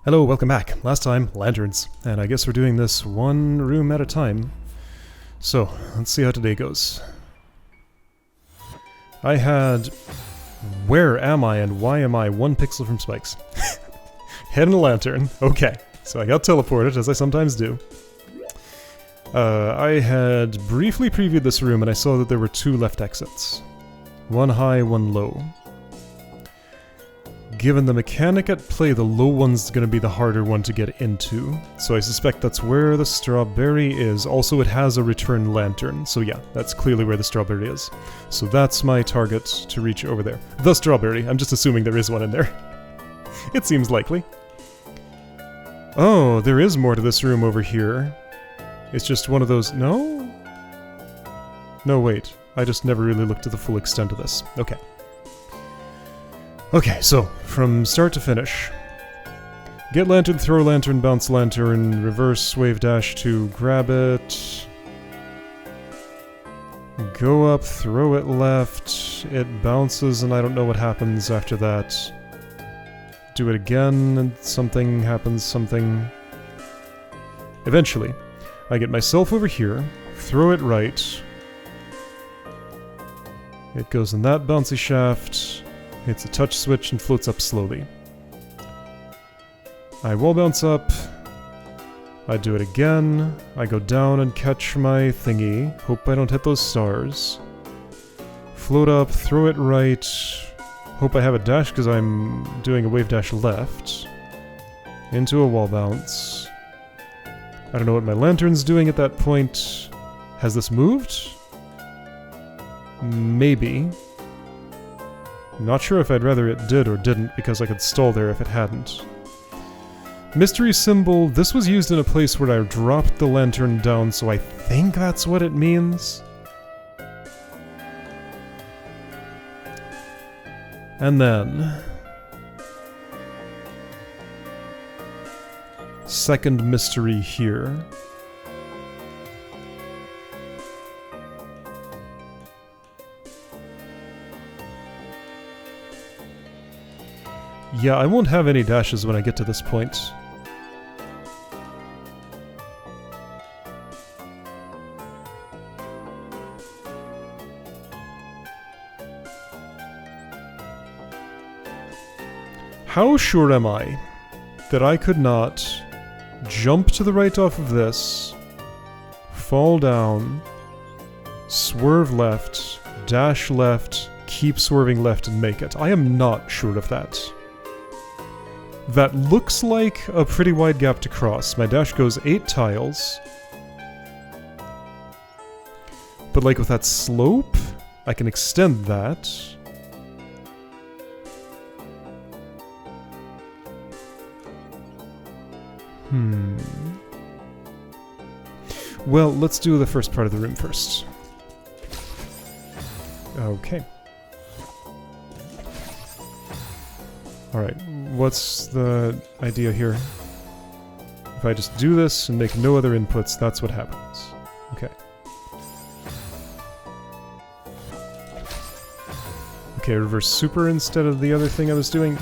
Hello, welcome back. Last time, lanterns. And I guess we're doing this one room at a time. So, let's see how today goes. I had... Where am I and why am I 1 pixel from spikes? Head in a lantern. Okay. So I got teleported, as I sometimes do. I had briefly previewed this room and I saw that there were 2 left exits. 1 high, 1 low. Given the mechanic at play, the low one's going to be the harder one to get into. So I suspect that's where the strawberry is. Also, it has a return lantern. So yeah, that's clearly where the strawberry is. So that's my target to reach over there. The strawberry. I'm just assuming there is one in there. It seems likely. Oh, there is more to this room over here. It's just one of those... No? No, wait. I just never really looked at the full extent of this. Okay. Okay, so, from start to finish. Get lantern, throw lantern, bounce lantern, reverse wave dash to grab it. Go up, throw it left, it bounces and I don't know what happens after that. Do it again and something happens, something... Eventually, I get myself over here, throw it right. It goes in that bouncy shaft. Hits a touch switch and floats up slowly. I wall bounce up. I do it again. I go down and catch my thingy. Hope I don't hit those stars. Float up, throw it right. Hope I have a dash because I'm doing a wave dash left. Into a wall bounce. I don't know what my lantern's doing at that point. Has this moved? Maybe. Not sure if I'd rather it did or didn't, because I could stall there if it hadn't. Mystery symbol, this was used in a place where I dropped the lantern down, so I think that's what it means. And then... second mystery here. Yeah, I won't have any dashes when I get to this point. How sure am I that I could not jump to the right off of this, fall down, swerve left, dash left, keep swerving left and make it? I am not sure of that. That looks like a pretty wide gap to cross. My dash goes 8 tiles. But like with that slope, I can extend that. Well, let's do the first part of the room first. Okay. Alright, what's the idea here? If I just do this and make no other inputs, that's what happens. Okay. Okay, reverse super instead of the other thing I was doing.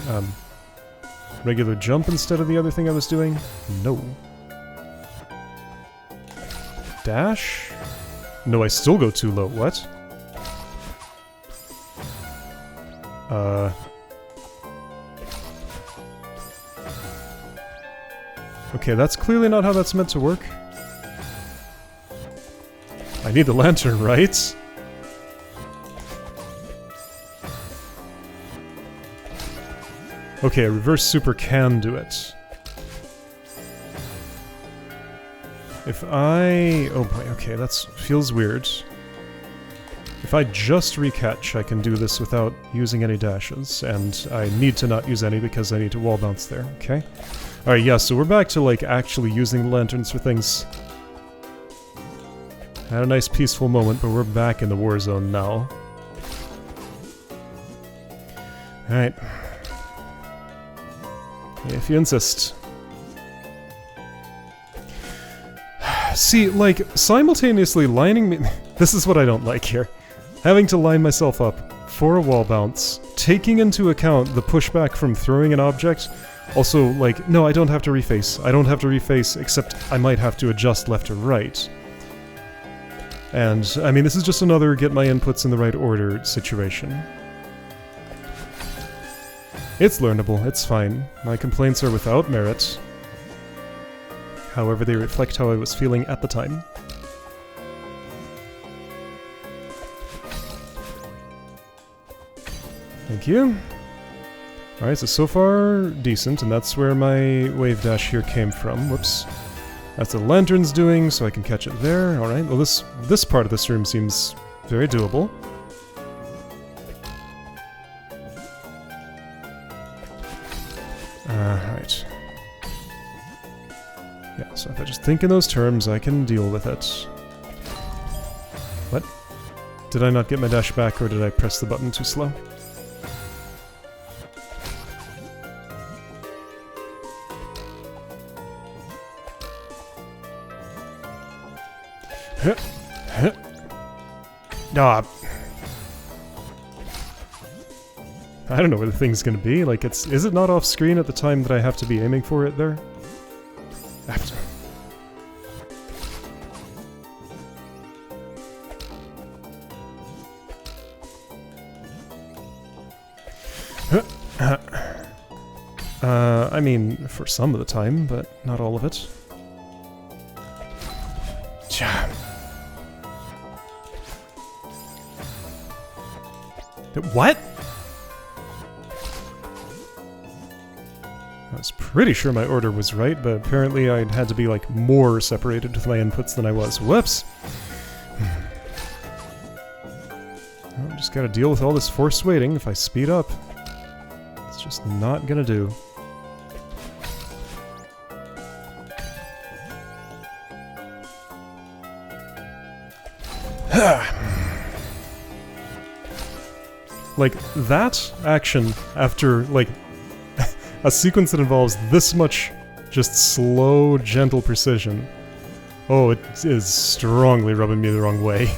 Regular jump instead of the other thing I was doing. No. Dash? No, I still go too low. What? Okay, that's clearly not how that's meant to work. I need the lantern, right? Okay, a reverse super can do it. If I... oh boy, okay, that feels weird. If I just recatch, I can do this without using any dashes, and I need to not use any because I need to wall bounce there, okay? Alright, yeah, so we're back to, like, actually using the lanterns for things. Had a nice peaceful moment, but we're back in the war zone now. Alright. If you insist. See, like, simultaneously lining me... This is what I don't like here. Having to line myself up for a wall bounce, taking into account the pushback from throwing an object, Also, like, no, I don't have to reface. I don't have to reface, except I might have to adjust left or right. And, I mean, this is just another get my inputs in the right order situation. It's learnable, it's fine. My complaints are without merit. However, they reflect how I was feeling at the time. Thank you. Alright, so far, decent, and that's where my wave dash here came from. Whoops. That's what the lantern's doing, so I can catch it there. Alright, well this part of this room seems very doable. Right. Yeah, so if I just think in those terms, I can deal with it. What? Did I not get my dash back, or did I press the button too slow? Ah. I don't know where the thing's gonna be. Like, is it not off screen at the time that I have to be aiming for it there? After. I mean, for some of the time, but not all of it. What? I was pretty sure my order was right, but apparently I'd had to be, like, more separated with my inputs than I was. Whoops! Well, just gotta deal with all this forced waiting. If I speed up, it's just not gonna do. Like, that action after, like, a sequence that involves this much just slow, gentle precision. Oh, it is strongly rubbing me the wrong way.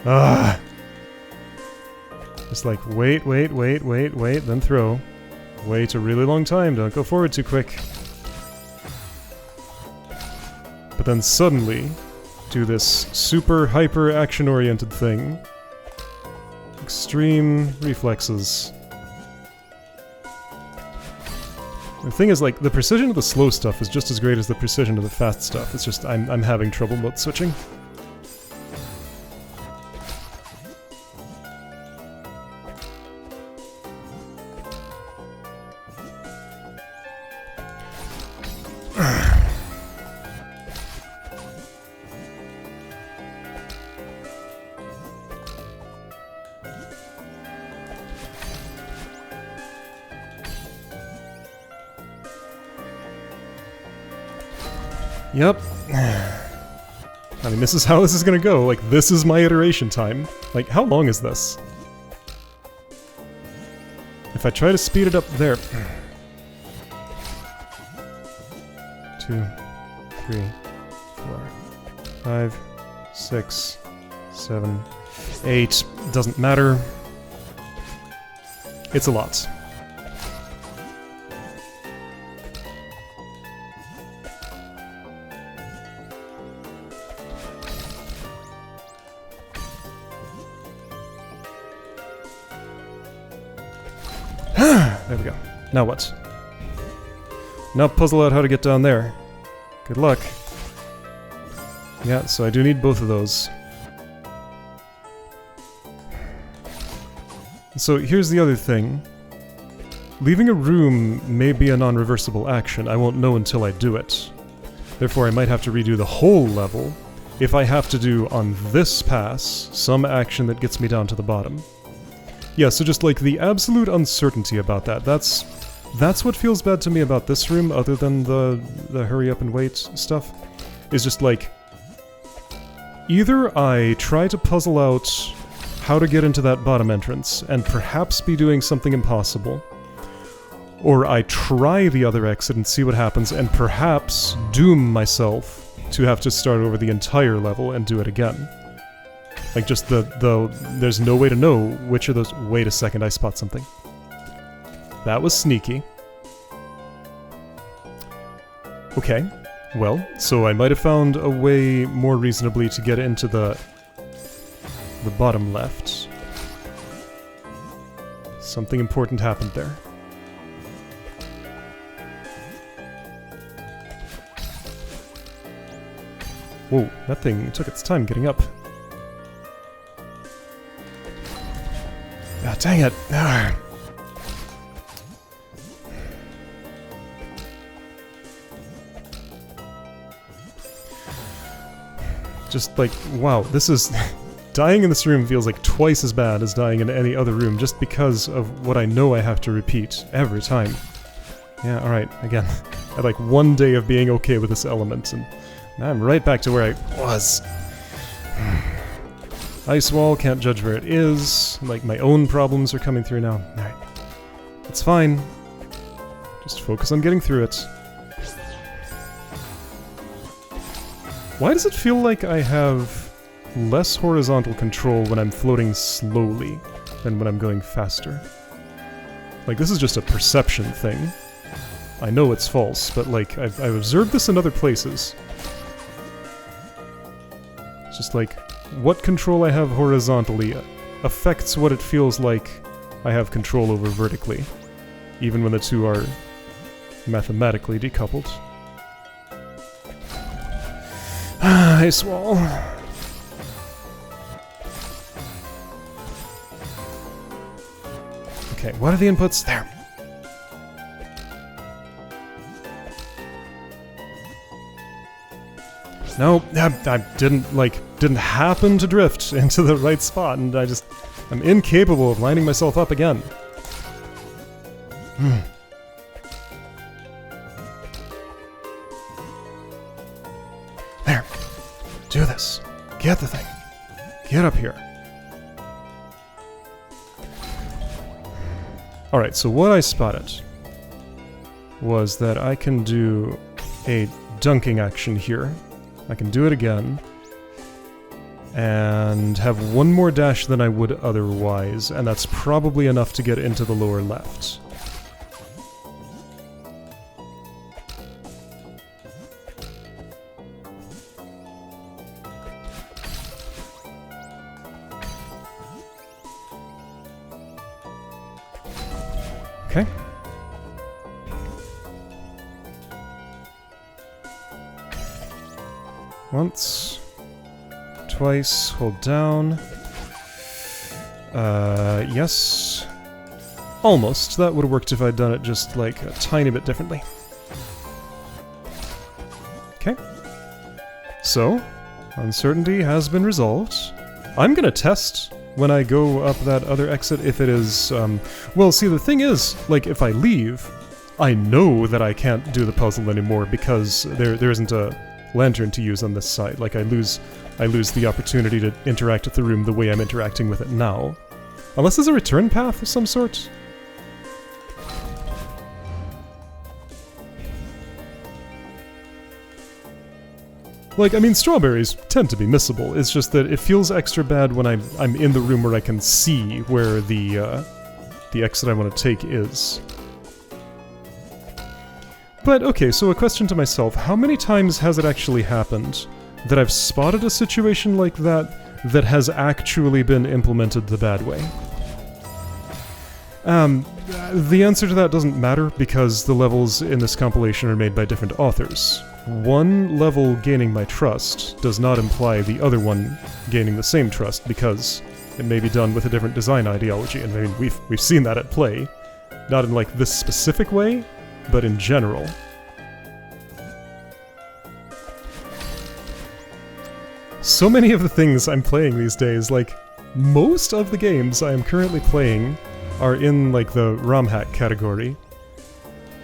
Ah! Just like, wait, then throw. Wait a really long time, don't go forward too quick. But then suddenly, do this super hyper action-oriented thing. Extreme reflexes. The thing is, like, the precision of the slow stuff is just as great as the precision of the fast stuff. It's just, I'm having trouble mode switching. Yep. I mean, this is how this is gonna go. Like, this is my iteration time. Like, how long is this? If I try to speed it up there... 2, 3, 4, 5, 6, 7, 8... Doesn't matter. It's a lot. There we go. Now what? Now puzzle out how to get down there. Good luck. Yeah, so I do need both of those. So here's the other thing. Leaving a room may be a non-reversible action. I won't know until I do it. Therefore, I might have to redo the whole level if I have to do on this pass some action that gets me down to the bottom. Yeah, so just like the absolute uncertainty about that, that's what feels bad to me about this room, other than the hurry up and wait stuff, is just like, either I try to puzzle out how to get into that bottom entrance, and perhaps be doing something impossible, or I try the other exit and see what happens, and perhaps doom myself to have to start over the entire level and do it again. Like, just there's no way to know which of those... Wait a second, I spot something. That was sneaky. Okay, well, so I might have found a way more reasonably to get into the bottom left. Something important happened there. Whoa, that thing took its time getting up. Ah, dang it! Ah. Just like, wow, this is... dying in this room feels like twice as bad as dying in any other room, just because of what I know I have to repeat every time. Yeah, alright, again. I had like one day of being okay with this element, and now I'm right back to where I was. Ice wall, can't judge where it is. Like, my own problems are coming through now. Alright. It's fine. Just focus on getting through it. Why does it feel like I have less horizontal control when I'm floating slowly than when I'm going faster? Like, this is just a perception thing. I know it's false, but like, I've observed this in other places. It's just like, what control I have horizontally affects what it feels like I have control over vertically, even when the two are mathematically decoupled. Ice wall. Okay, what are the inputs? There. No, I didn't happen to drift into the right spot, and I'm incapable of lining myself up again. There. Do this. Get the thing. Get up here. Alright, so what I spotted was that I can do a dunking action here. I can do it again, and have one more dash than I would otherwise, and that's probably enough to get into the lower left. Okay. Once. Twice. Hold down. Yes. Almost. That would have worked if I'd done it just, like, a tiny bit differently. Okay. So, uncertainty has been resolved. I'm gonna test when I go up that other exit if it is, well, see, the thing is, like, if I leave, I know that I can't do the puzzle anymore because there isn't a lantern to use on this side. Like, I lose the opportunity to interact with the room the way I'm interacting with it now. Unless there's a return path of some sort. Like, I mean, strawberries tend to be missable. It's just that it feels extra bad when I'm in the room where I can see where the exit I want to take is. But, okay, so a question to myself. How many times has it actually happened that I've spotted a situation like that that has actually been implemented the bad way? The answer to that doesn't matter because the levels in this compilation are made by different authors. One level gaining my trust does not imply the other one gaining the same trust because it may be done with a different design ideology, and I mean, we've seen that at play. Not in, like, this specific way, but in general. So many of the things I'm playing these days, like, most of the games I am currently playing are in, like, the ROM hack category.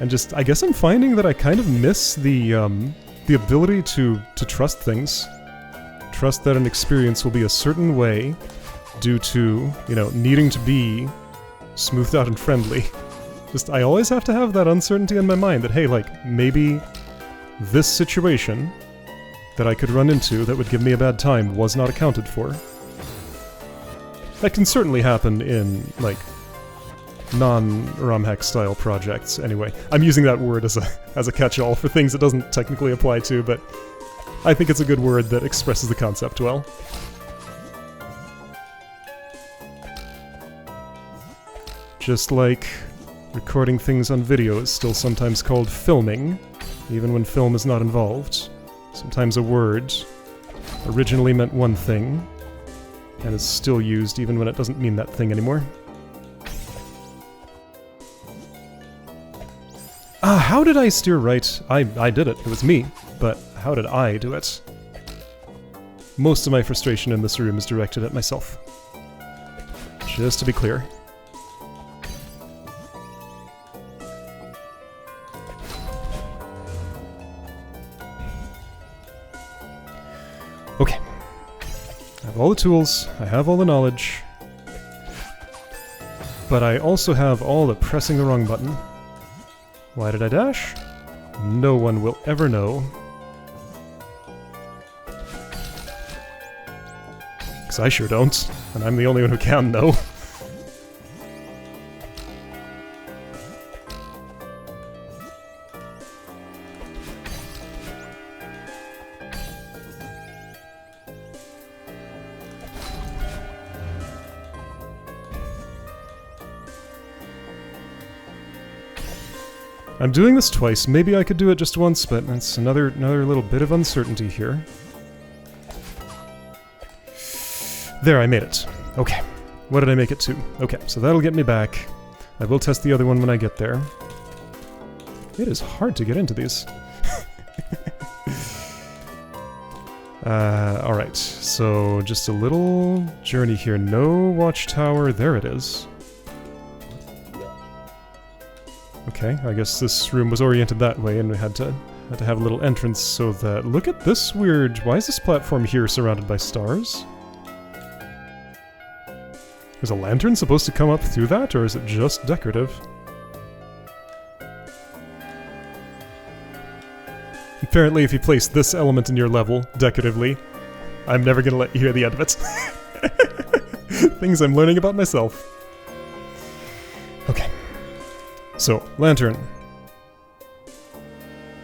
And just, I guess I'm finding that I kind of miss the ability to trust things. Trust that an experience will be a certain way due to, you know, needing to be smoothed out and friendly. Just, I always have to have that uncertainty in my mind that, hey, like, maybe this situation that I could run into that would give me a bad time was not accounted for. That can certainly happen in, like, non-ROM hack style projects, anyway. I'm using that word as a catch-all for things it doesn't technically apply to, but I think it's a good word that expresses the concept well. Just like recording things on video is still sometimes called filming, even when film is not involved. Sometimes a word originally meant one thing, and is still used even when it doesn't mean that thing anymore. How did I steer right? I did it. It was me. But how did I do it? Most of my frustration in this room is directed at myself. Just to be clear. Okay. I have all the tools, I have all the knowledge, but I also have all the pressing the wrong button. Why did I dash? No one will ever know. Because I sure don't, and I'm the only one who can know. I'm doing this twice. Maybe I could do it just once, but that's another little bit of uncertainty here. There, I made it. Okay. What did I make it to? Okay, so that'll get me back. I will test the other one when I get there. It is hard to get into these. Alright, so just a little journey here. No watchtower. There it is. Okay, I guess this room was oriented that way, and we had to have a little entrance so that... Look at this weird... Why is this platform here surrounded by stars? Is a lantern supposed to come up through that, or is it just decorative? Apparently, if you place this element in your level, decoratively, I'm never gonna let you hear the end of it. Things I'm learning about myself. Okay. So, lantern.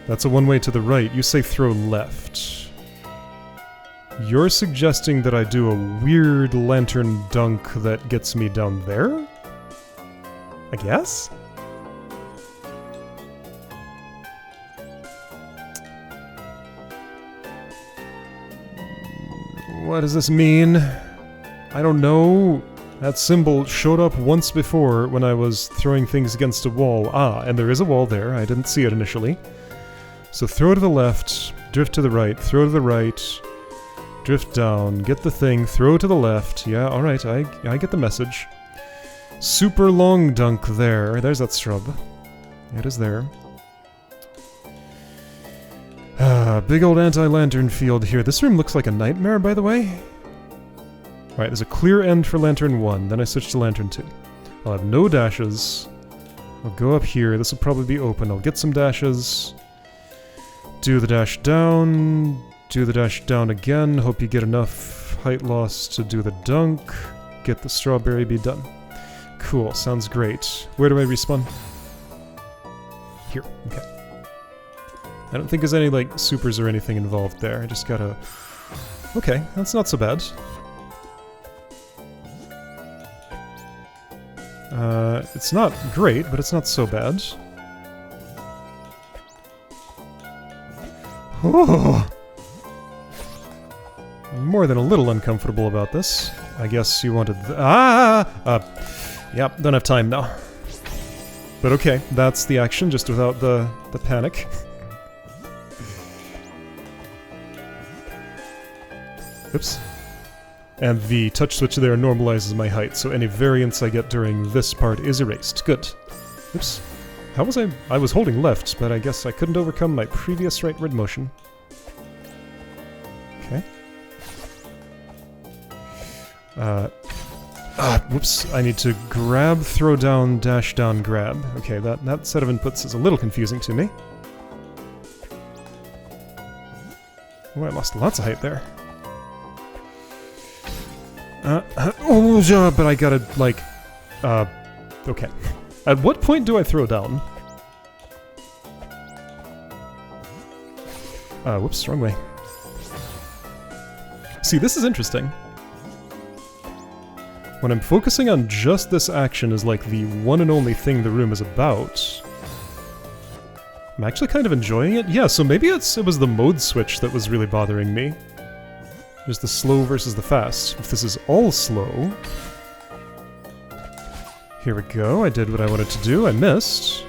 That's a one-way to the right. You say throw left. You're suggesting that I do a weird lantern dunk that gets me down there? I guess? What does this mean? I don't know. That symbol showed up once before when I was throwing things against a wall. Ah, and there is a wall there. I didn't see it initially. So throw to the left, drift to the right, throw to the right, drift down, get the thing, throw to the left. Yeah, alright, I get the message. Super long dunk there. There's that shrub. It is there. Big old anti-lantern field here. This room looks like a nightmare, by the way. Alright, there's a clear end for Lantern 1, then I switch to Lantern 2. I'll have no dashes. I'll go up here, this will probably be open. I'll get some dashes. Do the dash down. Do the dash down again. Hope you get enough height loss to do the dunk. Get the strawberry, be done. Cool, sounds great. Where do I respawn? Here, okay. I don't think there's any, like, supers or anything involved there. I just gotta... Okay, that's not so bad. It's not great, but it's not so bad. Oh! I'm more than a little uncomfortable about this. I guess you wanted yep, don't have time now. But okay, that's the action, just without the panic. Oops. And the touch switch there normalizes my height, so any variance I get during this part is erased. Good. Oops. How was I? I was holding left, but I guess I couldn't overcome my previous rightward motion. Okay. Whoops. I need to grab, throw down, dash down, grab. Okay, that set of inputs is a little confusing to me. Oh, I lost lots of height there. But I gotta, like, okay. At what point do I throw down? Whoops, wrong way. See, this is interesting. When I'm focusing on just this action as like the one and only thing the room is about, I'm actually kind of enjoying it. Yeah, so maybe it was the mode switch that was really bothering me. There's the slow versus the fast. If this is all slow... Here we go, I did what I wanted to do, I missed.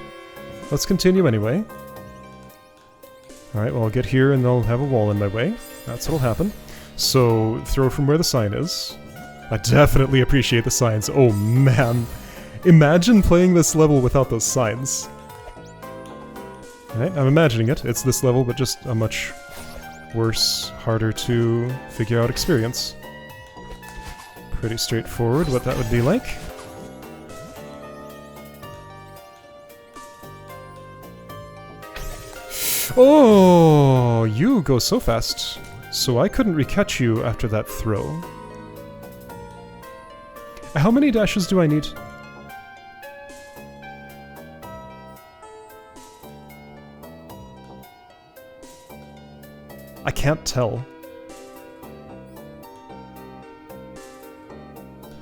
Let's continue anyway. Alright, well I'll get here and I'll have a wall in my way. That's what'll happen. So, throw from where the sign is. I definitely appreciate the signs. Oh man. Imagine playing this level without those signs. Alright, I'm imagining it. It's this level, but just a much worse, harder to figure out experience. Pretty straightforward what that would be like. Oh, you go so fast. So I couldn't recatch you after that throw. How many dashes do I need? I can't tell.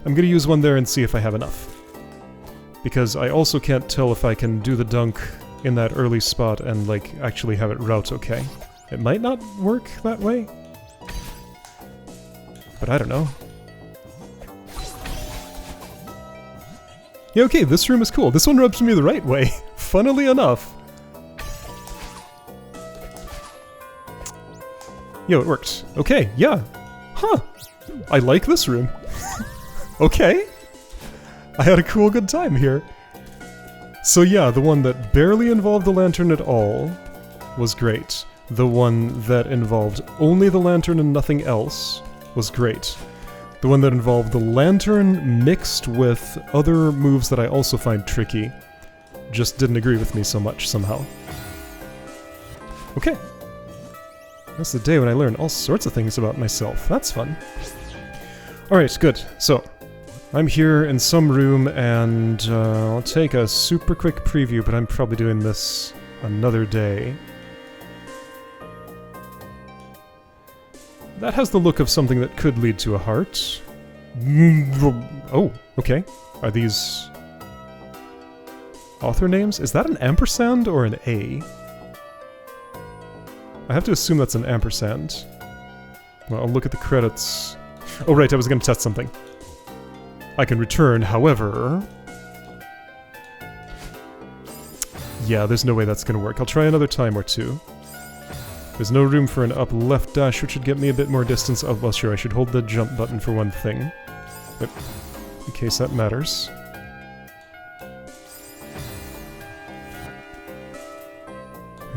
I'm gonna use one there and see if I have enough. Because I also can't tell if I can do the dunk in that early spot and, like, actually have it route okay. It might not work that way. But I don't know. Yeah, okay, this room is cool. This one rubs me the right way, funnily enough. Yo, it worked. Okay, yeah. Huh. I like this room. Okay. I had a cool good time here. So yeah, the one that barely involved the lantern at all was great. The one that involved only the lantern and nothing else was great. The one that involved the lantern mixed with other moves that I also find tricky just didn't agree with me so much somehow. Okay. That's the day when I learn all sorts of things about myself. That's fun. Alright, good. So, I'm here in some room and I'll take a super quick preview, but I'm probably doing this another day. That has the look of something that could lead to a heart. Oh, okay. Are these author names? Is that an ampersand or an A? I have to assume that's an ampersand. Well, I'll look at the credits. Oh right, I was going to test something. I can return, however... Yeah, there's no way that's going to work. I'll try another time or two. There's no room for an up-left dash, which would get me a bit more distance. Oh, well, sure, I should hold the jump button for one thing. But in case that matters.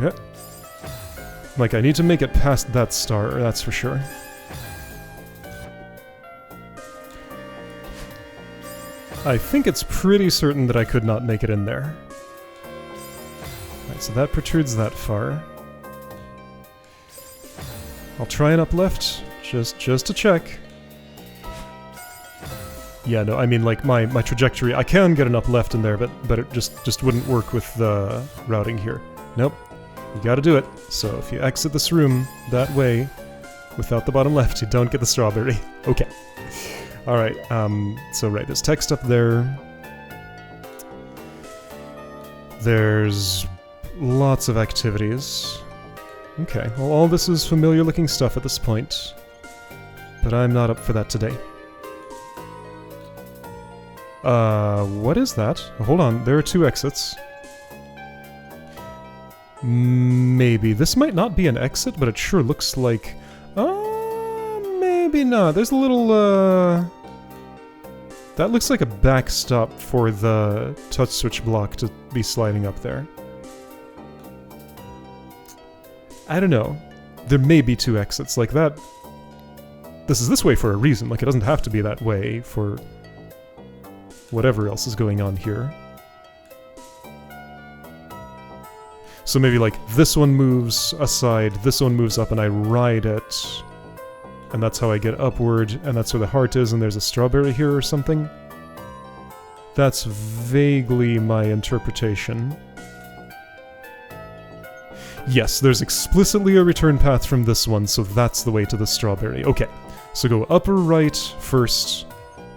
Yeah. Like, I need to make it past that star, that's for sure. I think it's pretty certain that I could not make it in there. Right, so that protrudes that far. I'll try an up left, just to check. Yeah, no, I mean, like, my trajectory, I can get an up left in there, but it just wouldn't work with the routing here. Nope, you gotta do it. So if you exit this room that way, without the bottom left, you don't get the strawberry. Okay. Alright, so right, there's text up there. There's lots of activities. Okay, well all this is familiar looking stuff at this point, but I'm not up for that today. What is that? Hold on, there are two exits. Maybe. This might not be an exit, but it sure looks like... maybe not. There's a little, that looks like a backstop for the touch switch block to be sliding up there. I don't know. There may be two exits like that. This is this way for a reason. Like, it doesn't have to be that way for whatever else is going on here. So maybe, like, this one moves aside, this one moves up, and I ride it. And that's how I get upward, and that's where the heart is, and there's a strawberry here or something. That's vaguely my interpretation. Yes, there's explicitly a return path from this one, so that's the way to the strawberry. Okay, so go upper right first,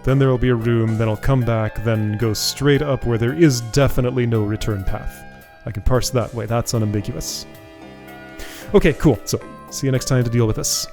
then there will be a room, then I'll come back, then go straight up where there is definitely no return path. I can parse that way, that's unambiguous. Okay, cool, so see you next time to deal with this.